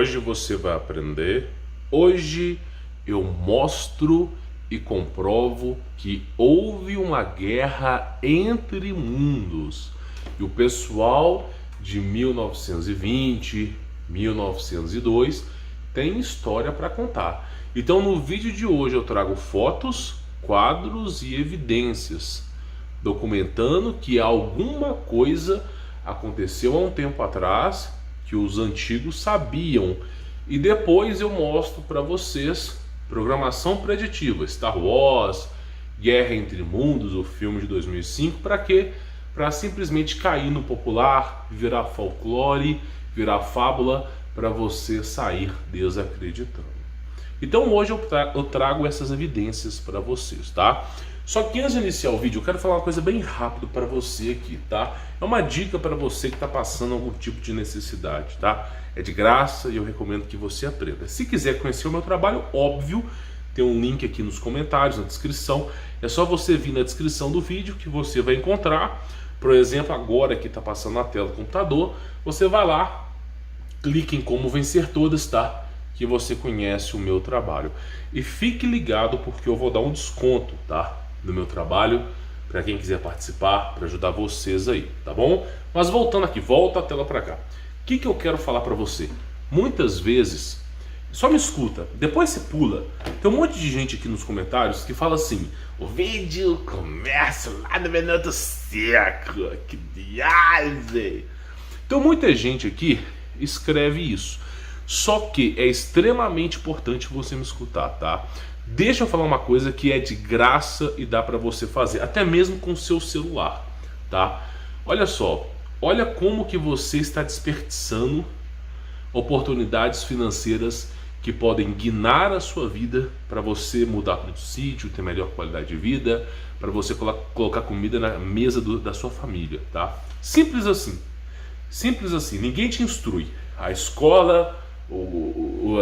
Hoje você vai aprender. Hoje eu mostro e comprovo que houve uma guerra entre mundos e o pessoal de 1920, 1902 tem história para contar. Então no vídeo de hoje eu trago fotos, quadros e evidências documentando que alguma coisa aconteceu há um tempo atrás que os antigos sabiam, e depois eu mostro para vocês programação preditiva, Star Wars, Guerra entre Mundos, o filme de 2005, para quê? Para simplesmente cair no popular, virar folclore, virar fábula, para você sair desacreditando. Então hoje eu trago essas evidências para vocês, tá? Só que antes de iniciar o vídeo, eu quero falar uma coisa bem rápido para você aqui, tá? É uma dica para você que está passando algum tipo de necessidade, tá? É de graça e eu recomendo que você aprenda. Se quiser conhecer o meu trabalho, óbvio, tem um link aqui nos comentários, na descrição. É só você vir na descrição do vídeo que você vai encontrar. Por exemplo, agora que está passando na tela do computador, você vai lá, clique em como vencer todas, tá? Que você conhece o meu trabalho. E fique ligado porque eu vou dar um desconto, tá? Do meu trabalho, para quem quiser participar, para ajudar vocês aí, tá bom? Mas voltando aqui, volta a tela para cá. O que eu quero falar para você? Muitas vezes, só me escuta, depois você pula. Tem um monte de gente aqui nos comentários que fala assim: o vídeo começa lá no minuto 5, que viagem. Então muita gente aqui escreve isso. Só que é extremamente importante você me escutar, tá? Deixa eu falar uma coisa que é de graça e dá para você fazer, até mesmo com o seu celular, tá? Olha só, olha como que você está desperdiçando oportunidades financeiras que podem guinar a sua vida para você mudar para o sítio, ter melhor qualidade de vida, para você colocar comida na mesa da sua família, tá? Simples assim. Simples assim. Ninguém te instrui. A escola,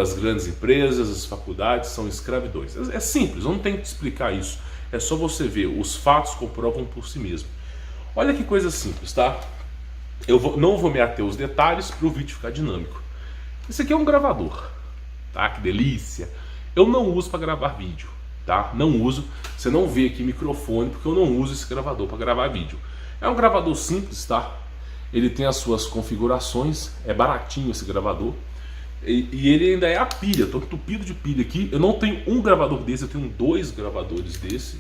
as grandes empresas, as faculdades são escravidões. É simples, eu não tenho que te explicar isso. É só você ver, os fatos comprovam por si mesmo. Olha que coisa simples, tá? Não vou me ater aos detalhes para o vídeo ficar dinâmico. Esse aqui é um gravador, tá? Que delícia! Eu não uso para gravar vídeo, tá? Não uso. Você não vê aqui microfone porque eu não uso esse gravador para gravar vídeo. É um gravador simples, tá? Ele tem as suas configurações, é baratinho esse gravador. E ele ainda é a pilha, estou entupido de pilha aqui. Eu não tenho um gravador desse, eu tenho 2 gravadores desse.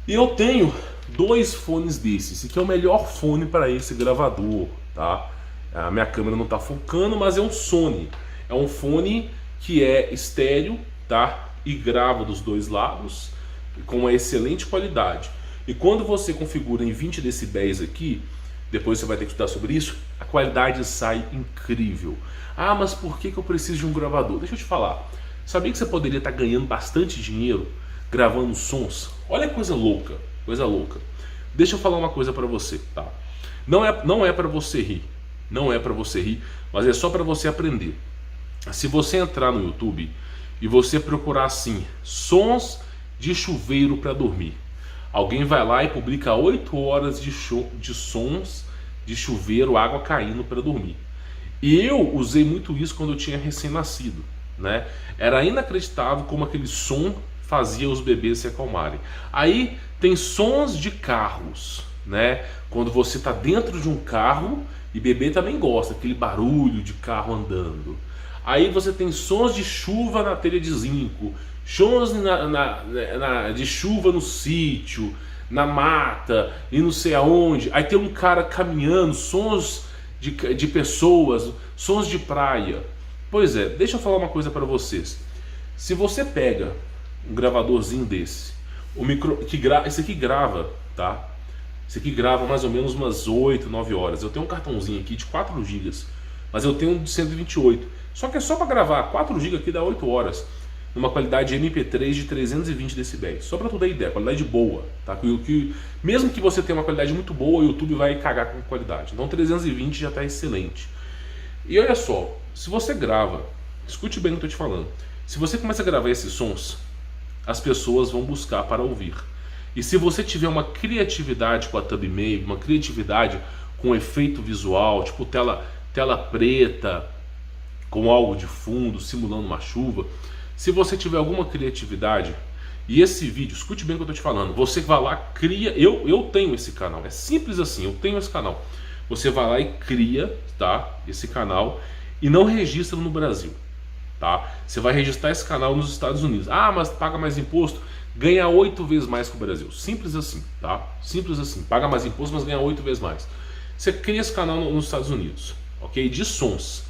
E eu tenho 2 fones desses. Esse aqui é o melhor fone para esse gravador, tá? A minha câmera não está focando, mas é um Sony. É um fone que é estéreo, tá? E grava dos 2 lados com uma excelente qualidade. E quando você configura em 20 decibéis aqui, depois você vai ter que estudar sobre isso, a qualidade sai incrível. Ah, mas por que eu preciso de um gravador? Deixa eu te falar. Sabia que você poderia estar ganhando bastante dinheiro gravando sons? Olha que coisa louca, coisa louca. Deixa eu falar uma coisa para você, tá? Não é para você rir, não é para você rir, mas é só para você aprender. Se você entrar no YouTube e você procurar assim, sons de chuveiro para dormir, alguém vai lá e publica 8 horas de sons de chuveiro, água caindo para dormir. E eu usei muito isso quando eu tinha recém-nascido, né? Era inacreditável como aquele som fazia os bebês se acalmarem. Aí tem sons de carros, né? Quando você está dentro de um carro e bebê também gosta, aquele barulho de carro andando. Aí você tem sons de chuva na telha de zinco, sons de chuva no sítio, na mata e não sei aonde. Aí tem um cara caminhando, sons de pessoas, sons de praia. Pois é, deixa eu falar uma coisa para vocês. Se você pega um gravadorzinho desse, esse aqui grava, tá? Esse aqui grava mais ou menos umas 8, 9 horas. Eu tenho um cartãozinho aqui de 4 GB, mas eu tenho um de 128. Só que é só para gravar, 4 GB aqui dá 8 horas. Numa qualidade MP3 de 320 decibéis. Só para tu dar ideia, qualidade boa, tá? Mesmo que você tenha uma qualidade muito boa, o YouTube vai cagar com qualidade. Então 320 já está excelente. E olha só, se você grava, escute bem o que eu estou te falando. Se você começa a gravar esses sons, as pessoas vão buscar para ouvir. E se você tiver uma criatividade com a thumbnail, uma criatividade com efeito visual, tipo tela preta, com algo de fundo, simulando uma chuva. Se você tiver alguma criatividade, e esse vídeo, escute bem o que eu estou te falando, você vai lá, cria, eu tenho esse canal, é simples assim, eu tenho esse canal. Você vai lá e cria, tá, esse canal e não registra no Brasil, tá? Você vai registrar esse canal nos Estados Unidos. Ah, mas paga mais imposto, ganha 8 vezes mais que o Brasil. Simples assim, tá? Simples assim, paga mais imposto, mas ganha 8 vezes mais. Você cria esse canal nos Estados Unidos, ok? De sons.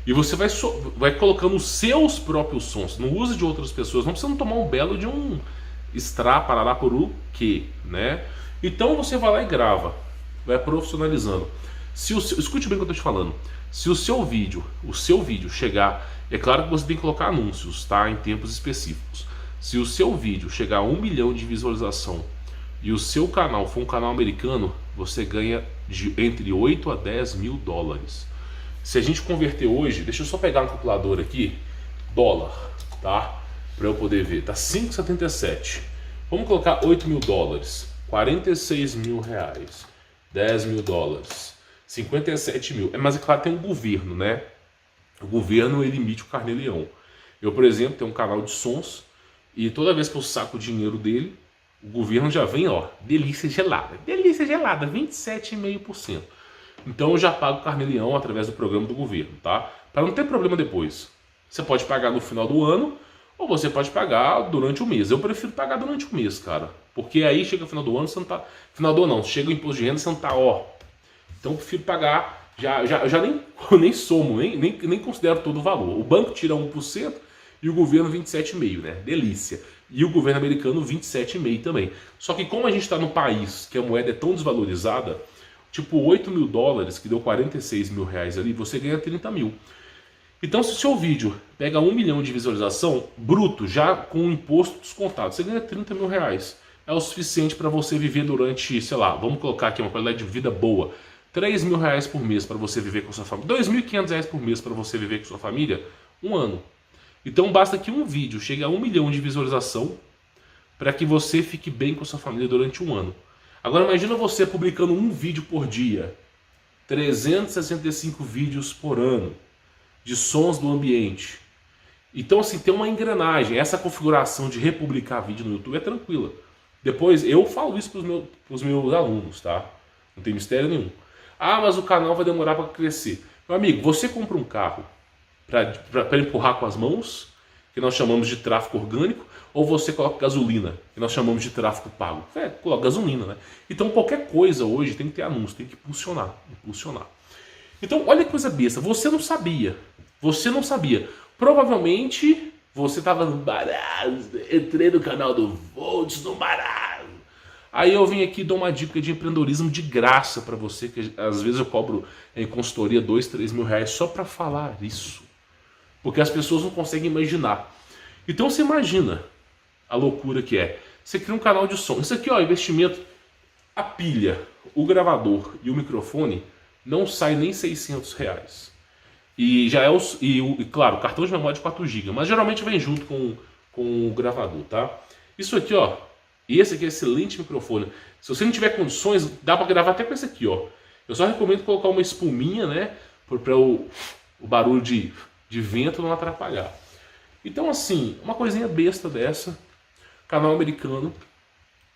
E você vai colocando os seus próprios sons. Não use de outras pessoas. Não precisa tomar um belo de um extra, parará por o quê, né? Então você vai lá e grava. Vai profissionalizando. Escute bem o que eu estou te falando. Se o seu vídeo chegar... É claro que você tem que colocar anúncios, tá? Em tempos específicos. Se o seu vídeo chegar a 1 milhão de visualização e o seu canal for um canal americano, você ganha entre 8 a 10 mil dólares. Se a gente converter hoje, deixa eu só pegar um calculador aqui, dólar, tá? Para eu poder ver, tá 5,77. Vamos colocar 8 mil dólares, 46 mil reais, 10 mil dólares, 57 mil. Mas é claro, tem um governo, né? O governo, ele emite o carnê-leão. Eu, por exemplo, tenho um canal de sons e toda vez que eu saco o dinheiro dele, o governo já vem, ó, delícia gelada, 27,5%. Então eu já pago o carnê-leão através do programa do governo, tá? Para não ter problema depois. Você pode pagar no final do ano ou você pode pagar durante o mês. Eu prefiro pagar durante o mês, cara. Porque aí chega o final do ano, você não tá... Final do ano não, chega o imposto de renda, você não tá, ó. Então eu prefiro pagar, já nem somo, nem considero todo o valor. O banco tira 1% e o governo 27,5%, né? Delícia. E o governo americano 27,5% também. Só que como a gente está num país que a moeda é tão desvalorizada, tipo 8 mil dólares, que deu 46 mil reais ali, você ganha 30 mil. Então se o seu vídeo pega 1 milhão de visualização, bruto, já com o imposto descontado, você ganha 30 mil reais. É o suficiente para você viver durante, sei lá, vamos colocar aqui uma qualidade de vida boa, 3 mil reais por mês para você viver com sua família, 2.500 reais por mês para você viver com sua família, um ano. Então basta que um vídeo chegue a 1 milhão de visualização para que você fique bem com sua família durante um ano. Agora imagina você publicando um vídeo por dia, 365 vídeos por ano, de sons do ambiente. Então assim, tem uma engrenagem, essa configuração de republicar vídeo no YouTube é tranquila. Depois eu falo isso para os meus alunos, tá? Não tem mistério nenhum. Ah, mas o canal vai demorar para crescer. Meu amigo, você compra um carro para empurrar com as mãos, que nós chamamos de tráfego orgânico, ou você coloca gasolina, que nós chamamos de tráfego pago. Coloca gasolina, né? Então qualquer coisa hoje tem que ter anúncio, tem que impulsionar. Então olha que coisa besta, você não sabia. Provavelmente você estava no barato, entrei no canal do Volts no barato. Aí eu vim aqui e dou uma dica de empreendedorismo de graça para você, que às vezes eu cobro em consultoria 2, 3 mil reais só para falar isso. Porque as pessoas não conseguem imaginar. Então você imagina a loucura que é. Você cria um canal de som. Isso aqui, ó, investimento. A pilha, o gravador e o microfone não sai nem 600 reais. E já é claro, o cartão de memória de 4 GB. Mas geralmente vem junto com o gravador, tá? Isso aqui, ó. E esse aqui é excelente microfone. Se você não tiver condições, dá para gravar até com esse aqui, ó. Eu só recomendo colocar uma espuminha, né? Para o barulho de vento não atrapalhar. Então assim, uma coisinha besta dessa, canal americano,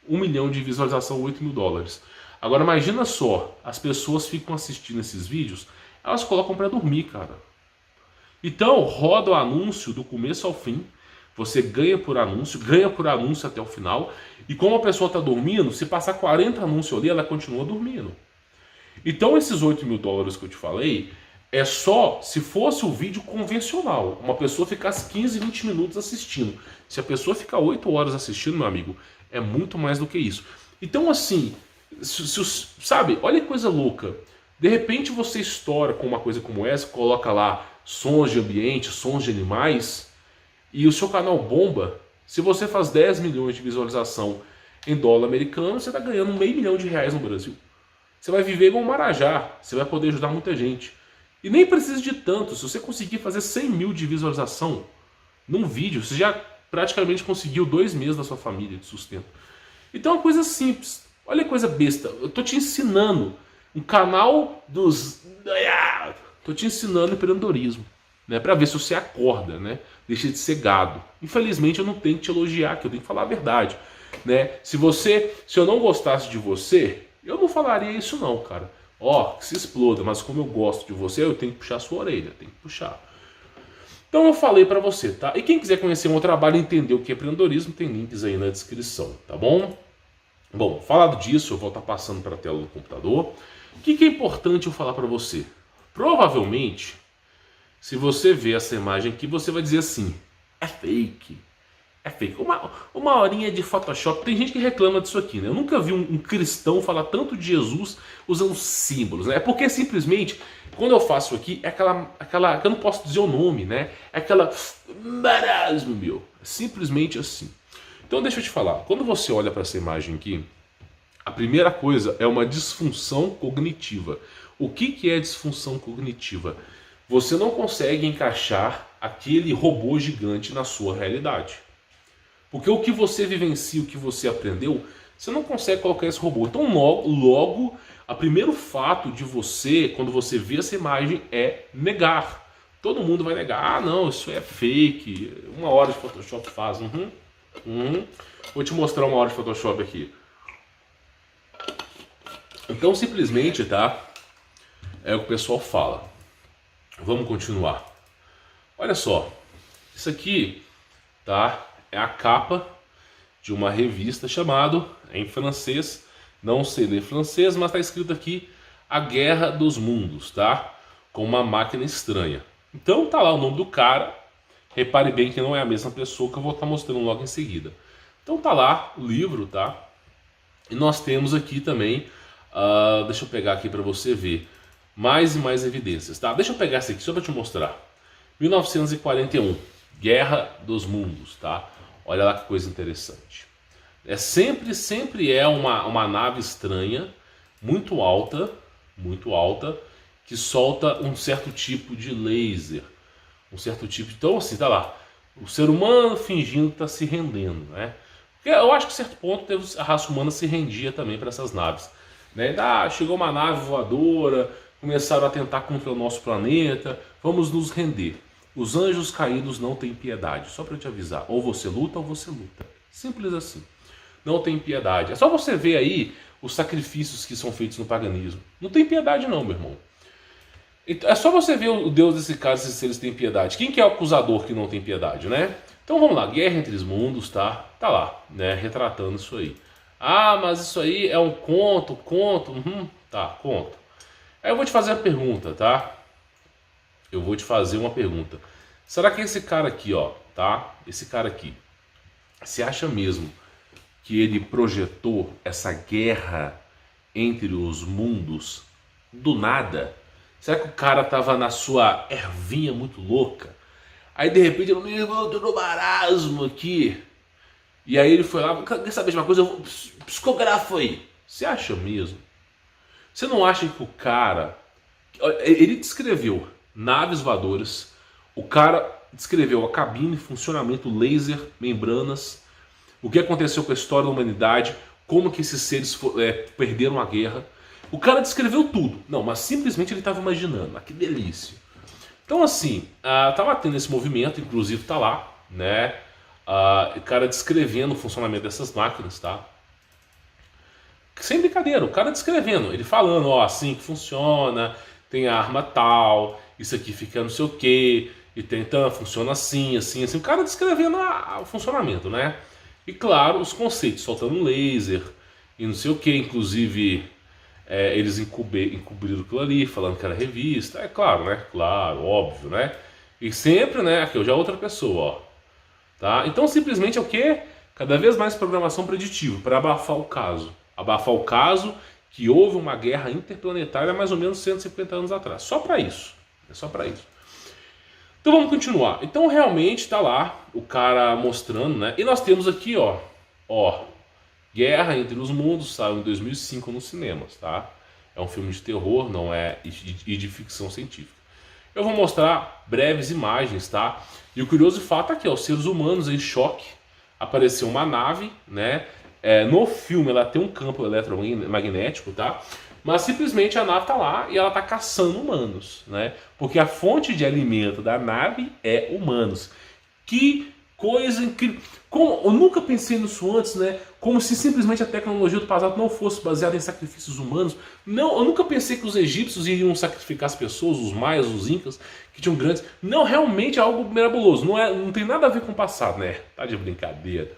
1 milhão de visualização, 8 mil dólares. Agora imagina só, as pessoas ficam assistindo esses vídeos, elas colocam para dormir, cara. Então roda o anúncio do começo ao fim, você ganha por anúncio até o final, e como a pessoa está dormindo, se passar 40 anúncios ali, ela continua dormindo. Então esses 8 mil dólares que eu te falei, é só se fosse o vídeo convencional. Uma pessoa ficasse 15, 20 minutos assistindo. Se a pessoa ficar 8 horas assistindo, meu amigo, é muito mais do que isso. Então assim, sabe, olha que coisa louca. De repente você estoura com uma coisa como essa, coloca lá sons de ambiente, sons de animais, e o seu canal bomba. Se você faz 10 milhões de visualização em dólar americano, você está ganhando R$500 mil no Brasil. Você vai viver igual um marajá, você vai poder ajudar muita gente. E nem precisa de tanto. Se você conseguir fazer 100 mil de visualização num vídeo, você já praticamente conseguiu 2 meses da sua família de sustento. Então é uma coisa simples. Olha que coisa besta. Eu tô te ensinando um canal dos... Tô te ensinando empreendedorismo. né, para ver se você acorda, né, deixa de ser gado. Infelizmente eu não tenho que te elogiar, que eu tenho que falar a verdade, né? Se eu não gostasse de você, eu não falaria isso não, cara. Ó, que se exploda, mas como eu gosto de você, eu tenho que puxar a sua orelha, tenho que puxar. Então eu falei para você, tá? E quem quiser conhecer o meu trabalho e entender o que é empreendedorismo, tem links aí na descrição, tá bom? Bom, falado disso, eu vou estar passando para a tela do computador. O que é importante eu falar para você? Provavelmente, se você ver essa imagem aqui, você vai dizer assim, é fake. É fake. Uma horinha de Photoshop. Tem gente que reclama disso aqui, né? Eu nunca vi um cristão falar tanto de Jesus usando símbolos, né? É porque simplesmente, quando eu faço aqui, é aquela que eu não posso dizer o nome, né? É aquela marasmo, meu. É simplesmente assim. Então deixa eu te falar. Quando você olha para essa imagem aqui, a primeira coisa é uma disfunção cognitiva. O que é disfunção cognitiva? Você não consegue encaixar aquele robô gigante na sua realidade. Porque o que você vivencia, o que você aprendeu, você não consegue colocar esse robô. Então logo, o primeiro fato de você, quando você vê essa imagem, é negar. Todo mundo vai negar. Ah, não, isso é fake. 1 hora de Photoshop faz. Vou te mostrar 1 hora de Photoshop aqui. Então simplesmente, tá? É o que o pessoal fala. Vamos continuar. Olha só. Isso aqui, tá? É a capa de uma revista chamada, em francês, não sei ler francês, mas está escrito aqui A Guerra dos Mundos, tá? Com uma máquina estranha. Então tá lá o nome do cara. Repare bem que não é a mesma pessoa que eu vou estar mostrando logo em seguida. Então tá lá o livro, tá? E nós temos aqui também, deixa eu pegar aqui para você ver, mais e mais evidências, tá? Deixa eu pegar essa aqui só para te mostrar. 1941, Guerra dos Mundos, tá? Olha lá que coisa interessante. Sempre é uma nave estranha, muito alta, que solta um certo tipo de laser. Um certo tipo. Então, assim, tá lá. O ser humano fingindo que está se rendendo, né? Porque eu acho que a certo ponto a raça humana se rendia também para essas naves. Né? Chegou uma nave voadora, começaram a tentar contra o nosso planeta, vamos nos render. Os anjos caídos não têm piedade, só para te avisar. Ou você luta ou você luta. Simples assim. Não tem piedade. É só você ver aí os sacrifícios que são feitos no paganismo. Não tem piedade não, meu irmão. É só você ver o Deus desse caso se eles têm piedade. Quem que é o acusador que não tem piedade, né? Então vamos lá, Guerra entre os Mundos, tá? Tá lá, né? Retratando isso aí. Ah, mas isso aí é um conto. Tá, conto. Aí eu vou te fazer a pergunta, tá? Eu vou te fazer uma pergunta. Será que esse cara aqui, ó, tá? Esse cara aqui, você acha mesmo que ele projetou essa guerra entre os mundos do nada? Será que o cara tava na sua ervinha muito louca? Aí de repente ele me tô no marasmo aqui. E aí ele foi lá, quer saber de uma coisa? Eu psicografo aí. Você acha mesmo? Você não acha que o cara... Ele descreveu naves voadoras, o cara descreveu a cabine, funcionamento, laser, membranas, o que aconteceu com a história da humanidade, como que esses seres perderam a guerra. O cara descreveu tudo. Não, mas simplesmente ele estava imaginando. Ah, que delícia. Então assim, tava tendo esse movimento, inclusive tá lá, né? O cara descrevendo o funcionamento dessas máquinas, tá? Sem brincadeira, o cara descrevendo, ele falando, ó, assim que funciona, tem arma tal, isso aqui fica não sei o que, e tentando, funciona assim, assim, assim. O cara descrevendo o funcionamento, né? E claro, os conceitos, soltando laser e não sei o que, inclusive eles encobriram aquilo ali, falando que era revista, é claro, né? Claro, óbvio, né? E sempre, né? Aqui já é outra pessoa, ó. Tá? Então simplesmente é o que? Cada vez mais programação preditiva, para abafar o caso. Abafar o caso que houve uma guerra interplanetária há mais ou menos 150 anos atrás. Só para isso. É só para isso. Então vamos continuar. Então realmente está lá o cara mostrando, né? E nós temos aqui, ó, Guerra entre os Mundos, saiu em 2005 nos cinemas, tá? É um filme de terror, não é e de ficção científica. Eu vou mostrar breves imagens, tá? E o curioso fato é que, ó, os seres humanos em choque, apareceu uma nave, né? No filme ela tem um campo eletromagnético, tá? Mas simplesmente a nave está lá e ela está caçando humanos, né? Porque a fonte de alimento da nave é humanos. Que coisa incrível. Eu nunca pensei nisso antes, né? Como se simplesmente a tecnologia do passado não fosse baseada em sacrifícios humanos. Não, eu nunca pensei que os egípcios iriam sacrificar as pessoas, os maias, os incas, que tinham grandes... Não, realmente é algo mirabuloso. Não tem nada a ver com o passado, né? Tá de brincadeira.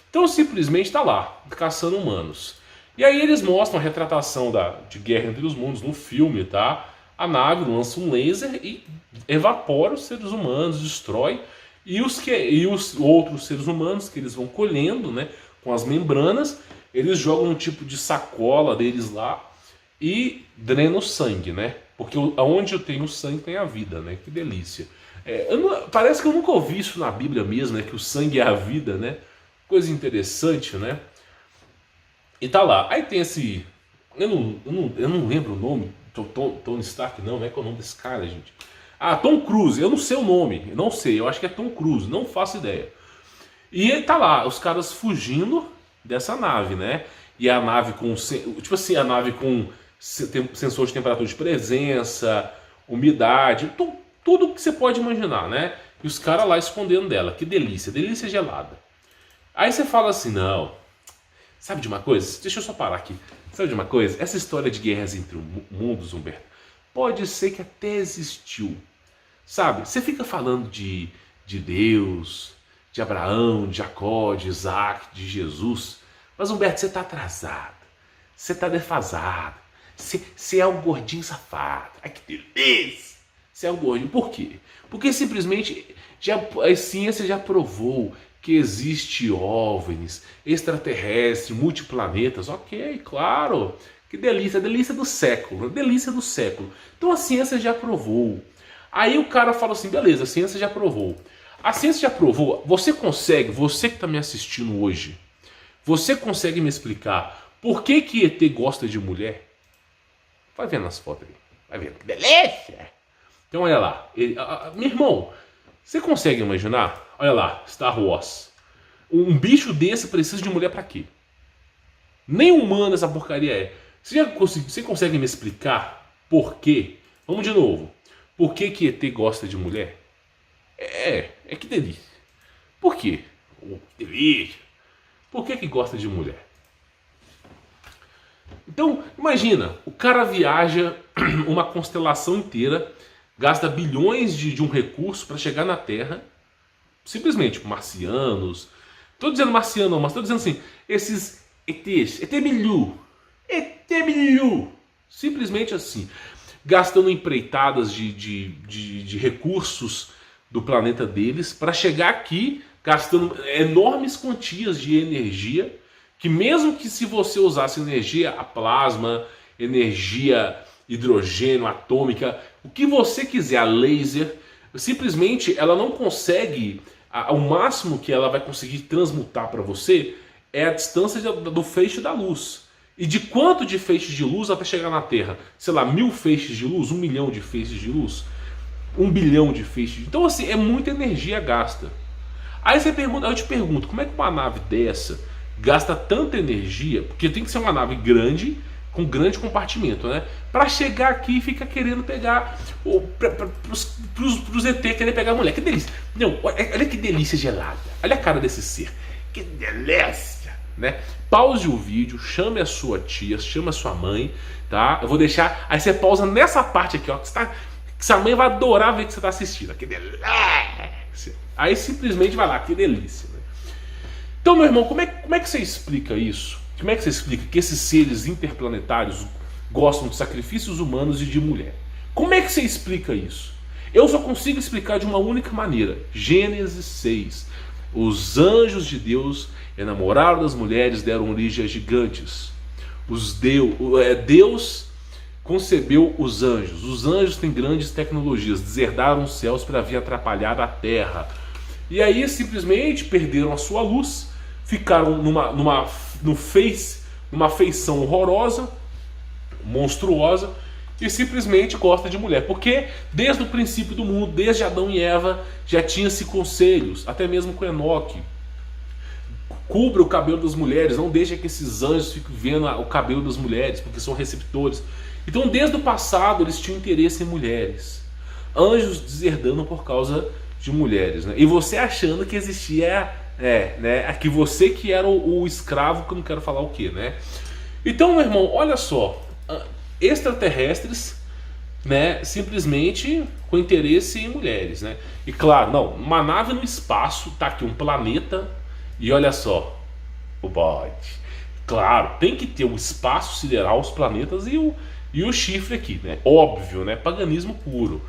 Então simplesmente está lá, caçando humanos. E aí eles mostram a retratação de Guerra Entre os Mundos no filme, tá? A nave lança um laser e evapora os seres humanos, destrói. E os outros seres humanos que eles vão colhendo, né, com as membranas, eles jogam um tipo de sacola deles lá e drenam o sangue, né? Porque onde eu tenho sangue tem a vida, né? Que delícia. Parece que eu nunca ouvi isso na Bíblia mesmo, né? Que o sangue é a vida, né? Coisa interessante, né? E tá lá. Aí tem esse... Eu não lembro o nome. Tony Stark não é qual é o nome desse cara, gente. Ah, Tom Cruise, eu não sei o nome, não sei, eu acho que é Tom Cruise, não faço ideia. E ele tá lá, os caras fugindo dessa nave, né? E a nave com, tipo assim, a nave com sensor de temperatura de presença, umidade, tudo que você pode imaginar, né? E os caras lá escondendo dela, que delícia, delícia gelada. Aí você fala assim, não, sabe de uma coisa? Deixa eu só parar aqui. Sabe de uma coisa? Essa história de guerras entre mundos, Humberto, pode ser que até existiu. Sabe, você fica falando de Deus, de Abraão, de Jacó, de Isaac, de Jesus. Mas Humberto, você está atrasado. Você está defasado. Você é um gordinho safado. Ai, que delícia! Você é um gordinho. Por quê? Porque simplesmente a ciência já provou que existe OVNIs, extraterrestres, multiplanetas. Ok, claro. Que delícia, delícia do século, delícia do século. Então a ciência já provou. Aí o cara fala assim, beleza, a ciência já provou. A ciência já provou, você que está me assistindo hoje, você consegue me explicar por que ET gosta de mulher? Vai vendo as fotos aí, vai vendo, que delícia! Então olha lá, meu irmão, você consegue imaginar? Olha lá, Star Wars. Um bicho desse precisa de mulher pra quê? Nem humano essa porcaria é. Você consegue me explicar por quê? Vamos de novo. Por que ET gosta de mulher? Que delícia. Por quê? Que delícia. Por que gosta de mulher? Então, imagina, o cara viaja uma constelação inteira, gasta bilhões de um recurso para chegar na Terra, simplesmente, marcianos. Estou dizendo marciano não, mas estou dizendo assim, esses ETs, ET Bilu, simplesmente assim, gastando empreitadas de recursos do planeta deles para chegar aqui, gastando enormes quantias de energia, que mesmo que se você usasse energia a plasma, energia hidrogênio, atômica, o que você quiser, a laser, simplesmente ela não consegue, o máximo que ela vai conseguir transmutar para você é a distância do feixe da luz. E de quanto de feixes de luz até chegar na Terra? Sei lá, 1000 feixes de luz? 1 milhão de feixes de luz? 1 bilhão de feixes? Então assim, é muita energia gasta. Aí eu te pergunto, como é que uma nave dessa gasta tanta energia? Porque tem que ser uma nave grande, com grande compartimento, né? Para chegar aqui e fica querendo pegar, pros ET querer pegar a mulher. Que delícia! Não, olha que delícia gelada. Olha a cara desse ser. Que delícia! Né? Pause o vídeo, chame a sua tia, chame a sua mãe, tá? Eu vou deixar, aí você pausa nessa parte aqui, ó, que sua mãe vai adorar ver que você está assistindo. Que delícia! Aí simplesmente vai lá, que delícia. Né? Então, meu irmão, como é que você explica isso? Como é que você explica que esses seres interplanetários gostam de sacrifícios humanos e de mulher? Como é que você explica isso? Eu só consigo explicar de uma única maneira. Gênesis 6. Os anjos de Deus enamoraram das mulheres, deram origem a gigantes. Deus concebeu os anjos. Os anjos têm grandes tecnologias, deserdaram os céus para vir atrapalhar a terra. E aí simplesmente perderam a sua luz, ficaram numa feição horrorosa, monstruosa, e simplesmente gosta de mulher. Porque desde o princípio do mundo, desde Adão e Eva, já tinha-se conselhos, até mesmo com Enoque. cubra o cabelo das mulheres, não deixe que esses anjos fiquem vendo o cabelo das mulheres, porque são receptores. Então desde o passado eles tinham interesse em mulheres. Anjos deserdando por causa de mulheres, né? E você achando que existia, né? Que você que era o escravo, que eu não quero falar o que, né? Então, meu irmão, olha só, extraterrestres, né, simplesmente com interesse em mulheres, né? E claro, não, uma nave no espaço, tá aqui um planeta, e olha só, o bode. Claro, tem que ter o espaço sideral, os planetas e o chifre aqui, né? Óbvio, né? Paganismo puro.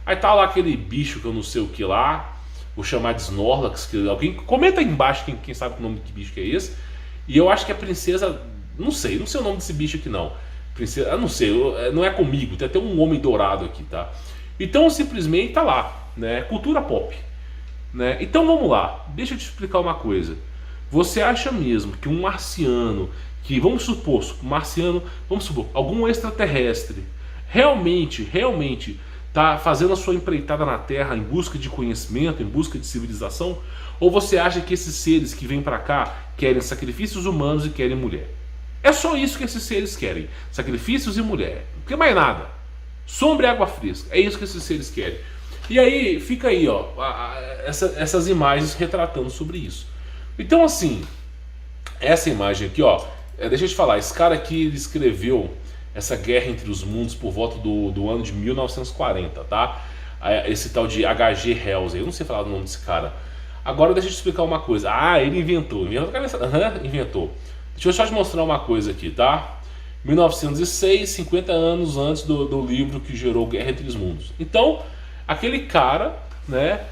Aí tá lá aquele bicho que eu não sei o que lá, vou chamar de Snorlax, que alguém comenta aí embaixo quem sabe o nome de que bicho que é esse. E eu acho que a princesa, não sei o nome desse bicho aqui não. Princesa, eu não sei, não é comigo, tem até um homem dourado aqui, tá? Então simplesmente tá lá, né? Cultura pop, né? Então vamos lá, deixa eu te explicar uma coisa. Você acha mesmo que um marciano, que vamos supor, algum extraterrestre, realmente está fazendo a sua empreitada na Terra em busca de conhecimento, em busca de civilização? Ou você acha que esses seres que vêm para cá querem sacrifícios humanos e querem mulher? É só isso que esses seres querem, sacrifícios e mulher, não quer mais nada. Sombra e água fresca, é isso que esses seres querem. E aí fica aí, ó, essas imagens retratando sobre isso. Então assim, essa imagem aqui, ó, deixa eu te falar, esse cara aqui ele escreveu essa Guerra entre os Mundos por volta do ano de 1940, tá? Esse tal de H.G. Wells, eu não sei falar o nome desse cara. Agora deixa eu te explicar uma coisa. Ele inventou. Inventou. Deixa eu só te mostrar uma coisa aqui, tá? 1906, 50 anos antes do livro que gerou Guerra entre os Mundos. Então, aquele cara, né,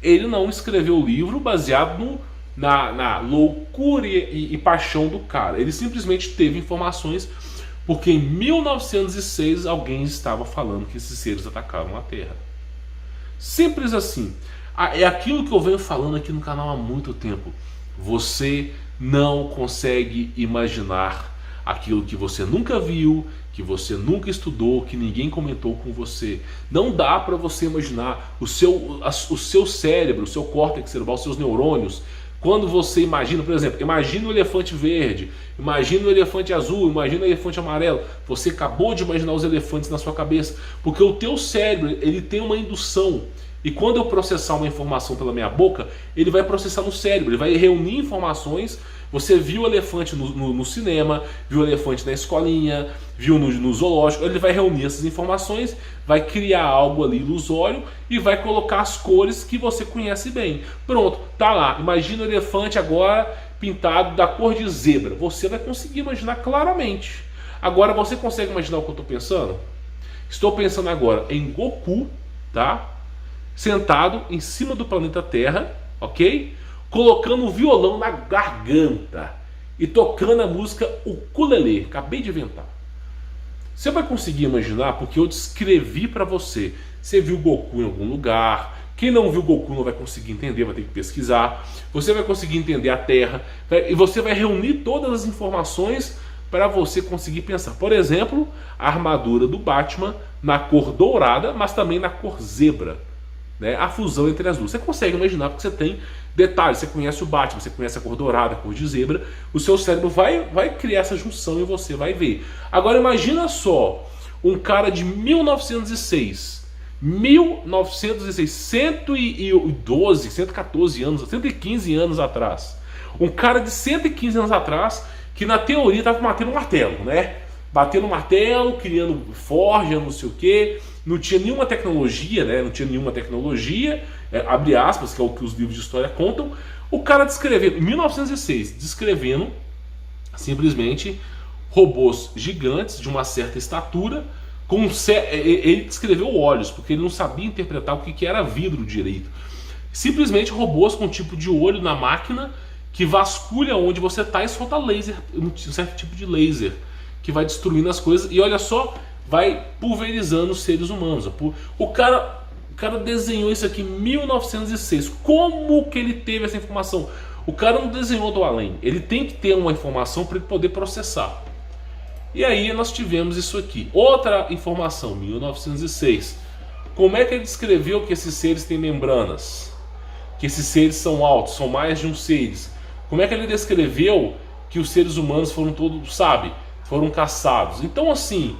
ele não escreveu o livro baseado na loucura e paixão do cara. Ele simplesmente teve informações porque em 1906 alguém estava falando que esses seres atacaram a Terra. Simples assim. É aquilo que eu venho falando aqui no canal há muito tempo. Você não consegue imaginar aquilo que você nunca viu, que você nunca estudou, que ninguém comentou com você. Não dá para você imaginar o seu cérebro, o seu córtex cerebral, os seus neurônios. Quando você imagina, por exemplo, imagina o elefante verde, imagina o elefante azul, imagina o elefante amarelo. Você acabou de imaginar os elefantes na sua cabeça, porque o teu cérebro ele tem uma indução. E quando eu processar uma informação pela minha boca, ele vai processar no cérebro, ele vai reunir informações. Você viu o elefante no cinema, viu o elefante na escolinha, viu no zoológico. Ele vai reunir essas informações, vai criar algo ali ilusório e vai colocar as cores que você conhece bem. Pronto, tá lá. Imagina o elefante agora pintado da cor de zebra. Você vai conseguir imaginar claramente. Agora você consegue imaginar o que eu estou pensando? Estou pensando agora em Goku, tá? Sentado em cima do planeta Terra, ok? Colocando o violão na garganta e tocando a música Ukulele. Acabei de inventar. Você vai conseguir imaginar porque eu descrevi para você. Você viu Goku em algum lugar. Quem não viu Goku não vai conseguir entender, vai ter que pesquisar. Você vai conseguir entender a Terra e você vai reunir todas as informações para você conseguir pensar. Por exemplo, a armadura do Batman na cor dourada, mas também na cor zebra. Né? A fusão entre as duas. Você consegue imaginar porque você tem detalhes. Você conhece o Batman, você conhece a cor dourada, a cor de zebra. O seu cérebro vai criar essa junção e você vai ver. Agora imagina só um cara de 1906, 112, 114 anos, 115 anos atrás. Um cara de 115 anos atrás que na teoria estava batendo um martelo, né? Batendo um martelo, criando forja, não sei o que. Não tinha nenhuma tecnologia, né? Não tinha nenhuma tecnologia, abre aspas, que é o que os livros de história contam. O cara descrevendo, em 1906, descrevendo simplesmente robôs gigantes de uma certa estatura. Ele descreveu olhos, porque ele não sabia interpretar o que era vidro direito. Simplesmente robôs com um tipo de olho na máquina que vasculha onde você está e solta laser, um certo tipo de laser que vai destruindo as coisas. E olha só, vai pulverizando os seres humanos. O cara desenhou isso aqui em 1906. Como que ele teve essa informação? O cara não desenhou do além. Ele tem que ter uma informação para ele poder processar. E aí nós tivemos isso aqui. Outra informação, 1906. Como é que ele descreveu que esses seres têm membranas? que esses seres são altos, são mais de um seres? Como é que ele descreveu que os seres humanos foram todos, sabe, foram caçados? Então assim,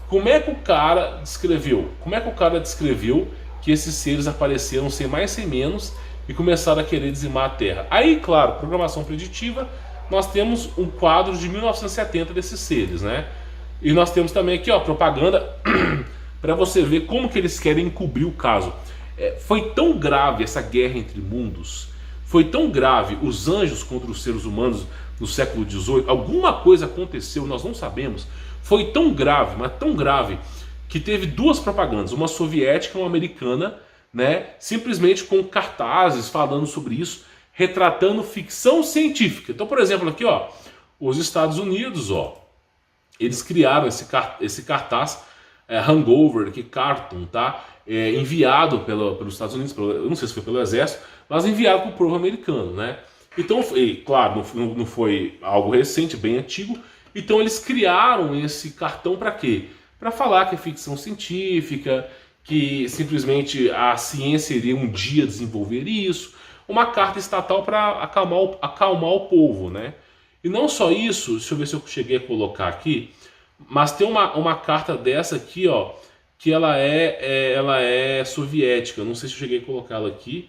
como é que o cara descreveu? Como é que o cara descreveu que esses seres apareceram sem mais sem menos e começaram a querer dizimar a Terra? Aí, claro, programação preditiva, nós temos um quadro de 1970 desses seres, né? E nós temos também aqui, ó, propaganda para você ver como que eles querem encobrir o caso. Foi tão grave essa guerra entre mundos, foi tão grave os anjos contra os seres humanos no século XVIII, alguma coisa aconteceu, nós não sabemos. Foi tão grave, mas tão grave, que teve duas propagandas, uma soviética e uma americana, né, simplesmente com cartazes falando sobre isso, retratando ficção científica. Então, por exemplo, aqui, ó, os Estados Unidos, ó, eles criaram esse cartaz hangover, aqui, cartoon, tá? Enviado pelos Estados Unidos, eu não sei se foi pelo exército, mas enviado para o povo americano, né? Então, claro, não foi algo recente, bem antigo. Então eles criaram esse cartão para quê? Para falar que é ficção científica, que simplesmente a ciência iria um dia desenvolver isso. Uma carta estatal para acalmar o povo, né? E não só isso, deixa eu ver se eu cheguei a colocar aqui, mas tem uma carta dessa aqui, ó, que ela é soviética. Não sei se eu cheguei a colocá-la aqui,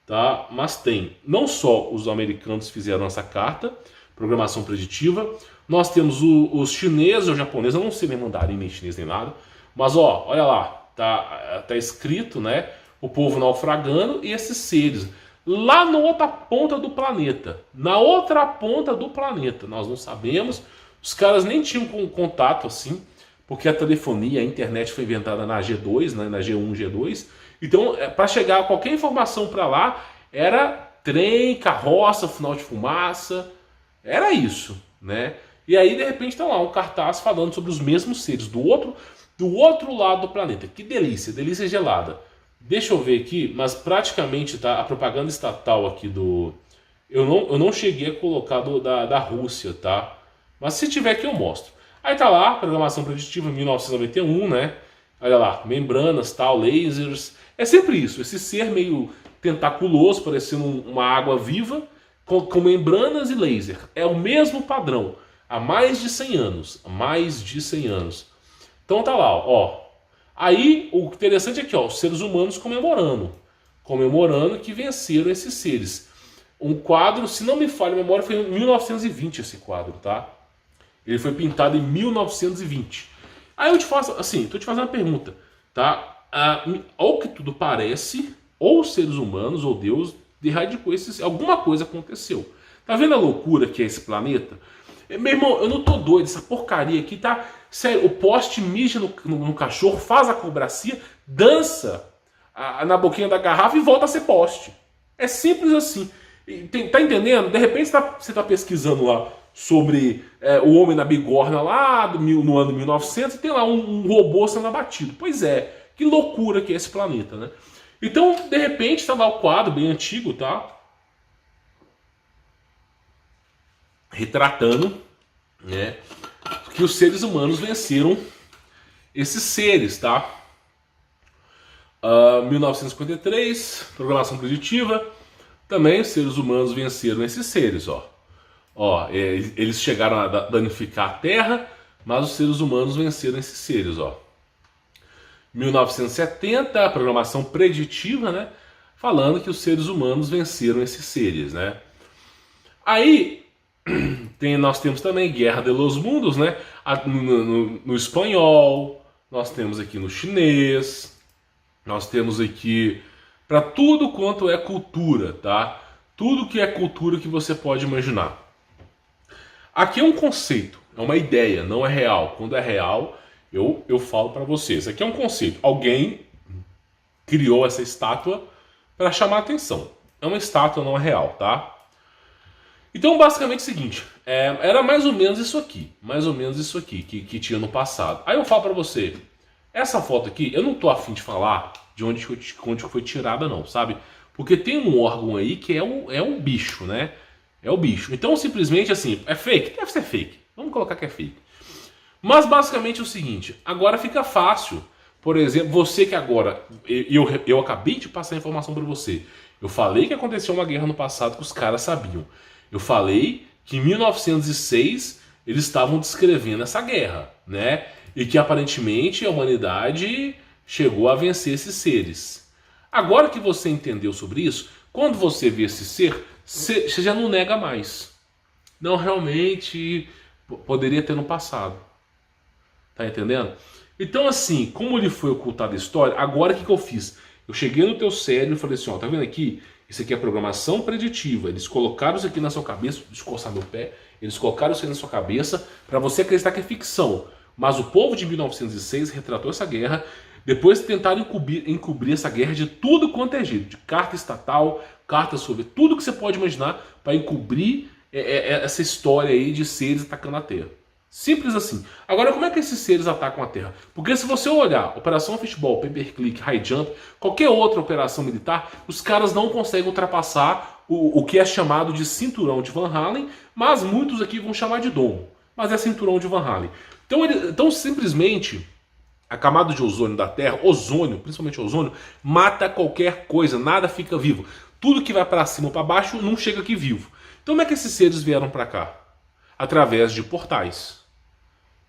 tá? Mas tem. Não só os americanos fizeram essa carta, programação preditiva, nós temos os chineses ou japoneses, eu não sei nem mandarim, nem chinês, nem nada, mas ó, olha lá, tá escrito, né? O povo naufragando e esses seres lá na outra ponta do planeta. Na outra ponta do planeta, nós não sabemos. Os caras nem tinham contato assim, porque a telefonia, a internet foi inventada na G2, né, na G1, G2. Então, para chegar a qualquer informação para lá, era trem, carroça, final de fumaça, era isso, né? E aí, de repente, tá lá um cartaz falando sobre os mesmos seres do outro lado do planeta. Que delícia, delícia gelada. Deixa eu ver aqui, mas praticamente tá a propaganda estatal aqui do... Eu não cheguei a colocar da Rússia, tá? Mas se tiver aqui eu mostro. Aí tá lá, programação preditiva 1991, né? Olha lá, membranas, tal, lasers. É sempre isso, esse ser meio tentaculoso, parecendo uma água viva, com membranas e laser. É o mesmo padrão, há mais de 100 anos. Há mais de 100 anos. Então tá lá, ó. Aí, o interessante é que, ó, os seres humanos comemorando que venceram esses seres. Um quadro, se não me falha a memória, foi em 1920 esse quadro, tá? Ele foi pintado em 1920. Aí eu te faço, assim, tô te fazendo uma pergunta, tá? Ao que tudo parece, ou os seres humanos, ou Deus, erradicou alguma coisa aconteceu. Tá vendo a loucura que é esse planeta? Meu irmão, eu não tô doido, essa porcaria aqui tá... Sério, o poste mija no cachorro, faz a cobracia, dança na boquinha da garrafa e volta a ser poste. É simples assim. Tá entendendo? De repente você tá pesquisando lá sobre o homem na bigorna lá no ano 1900 e tem lá um robô sendo abatido. Pois é, que loucura que é esse planeta, né? Então, de repente, tá lá o quadro bem antigo, tá? Retratando, né, que os seres humanos venceram esses seres, tá? 1953, programação preditiva, também os seres humanos venceram esses seres, ó. Ó, eles chegaram a danificar a Terra, mas os seres humanos venceram esses seres, ó. 1970, programação preditiva, né, falando que os seres humanos venceram esses seres, né? Aí nós temos também Guerra de los Mundos, né? No espanhol, nós temos aqui no chinês, nós temos aqui para tudo quanto é cultura, tá? Tudo que é cultura que você pode imaginar. Aqui é um conceito, é uma ideia, não é real. Quando é real, eu falo para vocês. Aqui é um conceito. Alguém criou essa estátua para chamar a atenção. É uma estátua, não é real, tá? Então, basicamente é o seguinte, era mais ou menos isso aqui, que tinha no passado. Aí eu falo pra você, essa foto aqui, eu não tô afim de falar de onde foi tirada não, sabe? Porque tem um órgão aí que é um bicho, né? É o bicho. Então, simplesmente assim, é fake? Deve ser fake. Vamos colocar que é fake. Mas, basicamente é o seguinte, agora fica fácil. Por exemplo, você que agora, eu acabei de passar a informação pra você. Eu falei que aconteceu uma guerra no passado que os caras sabiam. Eu falei que em 1906 eles estavam descrevendo essa guerra, né? E que aparentemente a humanidade chegou a vencer esses seres. Agora que você entendeu sobre isso, quando você vê esse ser, você já não nega mais. Não, realmente poderia ter no passado. Tá entendendo? Então assim, como ele foi ocultado a história, agora o que eu fiz? Eu cheguei no teu cérebro e falei assim, ó, tá vendo aqui? Isso aqui é programação preditiva. Eles colocaram isso aqui na sua cabeça, deixa eu coçar meu pé, eles colocaram isso aqui na sua cabeça para você acreditar que é ficção. Mas o povo de 1906 retratou essa guerra, depois tentaram encobrir essa guerra de tudo quanto é jeito, de carta estatal, carta sobre tudo que você pode imaginar para encobrir essa história aí de seres atacando a Terra. Simples assim. Agora, como é que esses seres atacam a Terra? Porque se você olhar Operação Fishball, Paperclip, High Jump, qualquer outra operação militar, os caras não conseguem ultrapassar o que é chamado de cinturão de Van Halen, mas muitos aqui vão chamar de domo. Mas é cinturão de Van Halen. Então simplesmente, a camada de ozônio da Terra, ozônio, principalmente ozônio, mata qualquer coisa, nada fica vivo. Tudo que vai para cima ou para baixo não chega aqui vivo. Então como é que esses seres vieram para cá? Através de portais.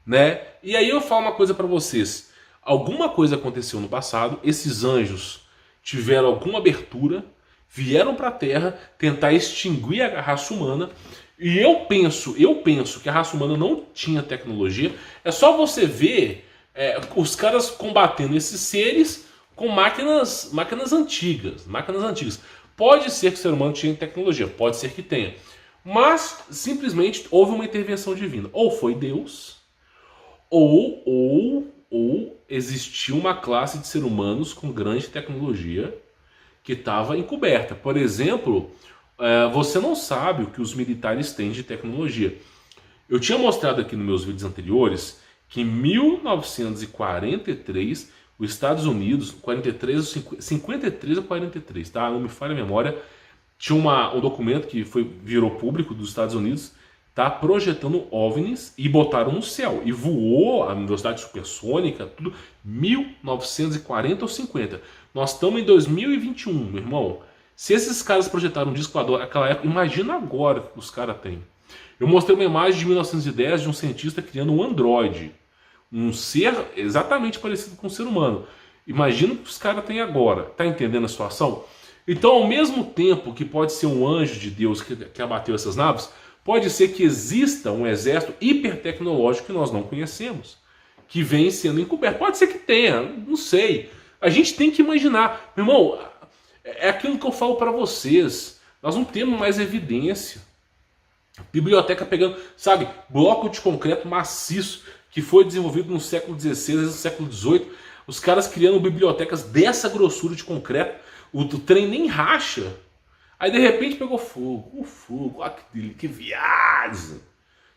Né? E aí eu falo uma coisa para vocês. Alguma coisa aconteceu no passado, esses anjos tiveram alguma abertura, vieram para a Terra tentar extinguir a raça humana. E eu penso que a raça humana não tinha tecnologia. É só você ver os caras combatendo esses seres com máquinas antigas. Pode ser que o ser humano tinha tecnologia, pode ser que tenha. Mas simplesmente houve uma intervenção divina. Ou foi Deus, ou existiu uma classe de seres humanos com grande tecnologia que estava encoberta. Por exemplo, você não sabe o que os militares têm de tecnologia. Eu tinha mostrado aqui nos meus vídeos anteriores que em 1943, os Estados Unidos, 53 ou 43, tá? Não me falha a memória, tinha um documento que virou público dos Estados Unidos, tá, projetando OVNIs e botaram no céu. E voou a velocidade supersônica, tudo, 1940 ou 50. Nós estamos em 2021, meu irmão. Se esses caras projetaram um disco voador naquela época, imagina agora o que os caras têm. Eu mostrei uma imagem de 1910 de um cientista criando um androide. Um ser exatamente parecido com um ser humano. Imagina o que os caras têm agora. Tá entendendo a situação? Então, ao mesmo tempo que pode ser um anjo de Deus que abateu essas naves, pode ser que exista um exército hipertecnológico que nós não conhecemos, que vem sendo encoberto. Pode ser que tenha, não sei. A gente tem que imaginar. Meu irmão, é aquilo que eu falo para vocês. Nós não temos mais evidência. Biblioteca pegando, sabe, bloco de concreto maciço que foi desenvolvido no século XVI, no século XVIII. Os caras criando bibliotecas dessa grossura de concreto. O trem nem racha. Aí de repente pegou fogo. O fogo, que viagem.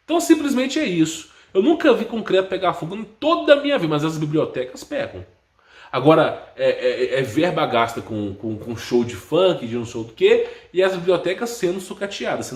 Então simplesmente é isso. Eu nunca vi concreto pegar fogo em toda a minha vida, mas as bibliotecas pegam. Agora, verba gasta com show de funk, de não sei o quê, e as bibliotecas sendo sucateadas.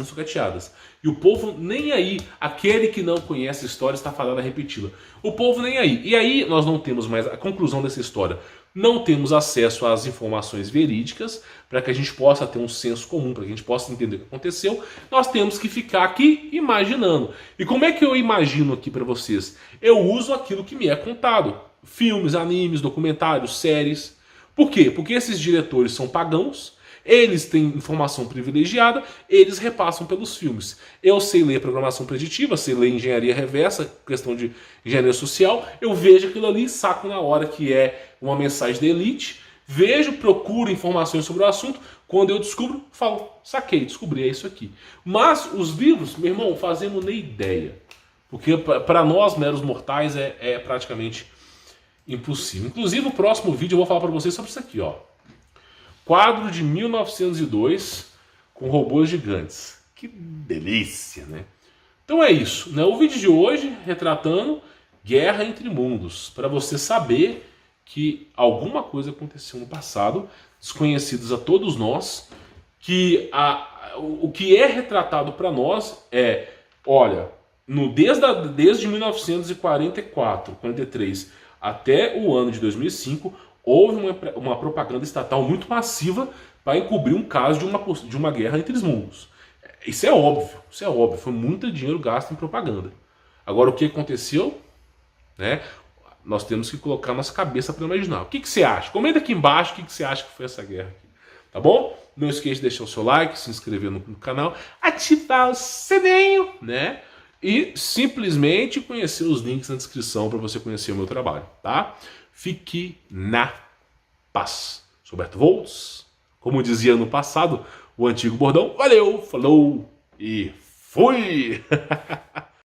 E o povo nem aí, aquele que não conhece a história está falando a repeti-la. O povo nem aí. E aí nós não temos mais a conclusão dessa história. Não temos acesso às informações verídicas para que a gente possa ter um senso comum, para que a gente possa entender o que aconteceu. Nós temos que ficar aqui imaginando. E como é que eu imagino aqui para vocês? Eu uso aquilo que me é contado. Filmes, animes, documentários, séries. Por quê? Porque esses diretores são pagãos, eles têm informação privilegiada, eles repassam pelos filmes. Eu sei ler programação preditiva, sei ler engenharia reversa, questão de engenharia social, eu vejo aquilo ali, saco na hora que é uma mensagem da elite, vejo, procuro informações sobre o assunto, quando eu descubro, falo, saquei, descobri, é isso aqui. Mas os livros, meu irmão, fazemos nem ideia. Porque para nós, meros mortais, é praticamente impossível. Inclusive, no próximo vídeo eu vou falar para vocês sobre isso aqui, ó. Quadro de 1902 com robôs gigantes. Que delícia, né? Então é isso, né? O vídeo de hoje retratando guerra entre mundos, para você saber que alguma coisa aconteceu no passado, desconhecidos a todos nós, que o que é retratado para nós é, olha, desde 1944, 43 até o ano de 2005, houve uma propaganda estatal muito massiva para encobrir um caso de uma guerra entre os mundos. Isso é óbvio, foi muito dinheiro gasto em propaganda. Agora, o que aconteceu? Né? Nós temos que colocar nossa cabeça para imaginar. O que você acha? Comenta aqui embaixo o que você acha que foi essa guerra aqui. Tá bom? Não esqueça de deixar o seu like, se inscrever no canal, ativar o sininho, né? E simplesmente conhecer os links na descrição para você conhecer o meu trabalho, tá? Fique na paz. Sou Beto Volts. Como dizia no passado, o antigo bordão. Valeu, falou e fui!